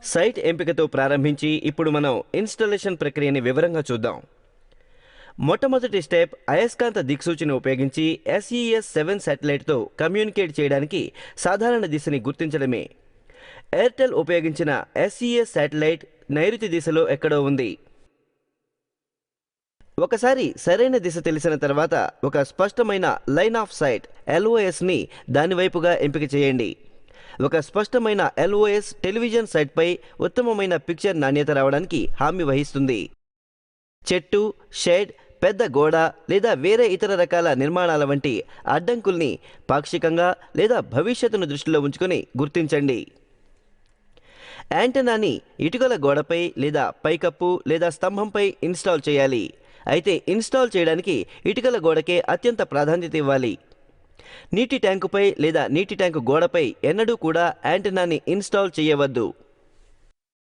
Site ఎంపికతో ప్రారంభించి ఇప్పుడు మనం ఇన్స్టాలేషన్ ప్రక్రియని వివరంగా చూద్దాం. మొట్టమొదటి స్టెప్ అయస్కాంత దిక్సూచిని ఉపయోగించి SES-7 శాటిలైట్తో కమ్యూనికేట్ చేయడానికి సాధారణ దిశని గుర్తించడమే. ఎయిర్టెల్ ఉపయోగించిన SES శాటిలైట్ నైరుతి దిశలో ఎక్కడో ఉంది. ఒకసారి సరైన దిశ తెలిసిన తర్వాత ఒక స్పష్టమైన లైన్ ఆఫ్ సైట్ LOSని దానివైపుగా ఎంపిక చేయండి. ఒక స్పష్టమైన LOS టెలివిజన్ సైట్పై ఉత్తమమైన పిక్చర్ నాణ్యత రావడానికి హామీ వహిస్తుంది. చెట్టు, షెడ్, పెద్ద గోడ లేదా వేరే ఇతర రకాల నిర్మాణాల వంటి అడ్డంకుల్ని పాక్షికంగా లేదా భవిష్యత్తును దృష్టిలో ఉంచుకొని గుర్తించండి. యాంటెనాని ఇటుకల గోడపై లేదా పైకప్పు లేదా స్తంభంపై ఇన్స్టాల్ చేయాలి. అయితే ఇన్స్టాల్ చేయడానికి ఇటుకల గోడకే అత్యంత ప్రాధాన్యత ఇవ్వాలి. నీటి ట్యాంకుపై లేదా నీటి ట్యాంకు గోడపై ఎన్నడూ కూడా యాంటెనాని ఇన్స్టాల్ చేయవద్దు.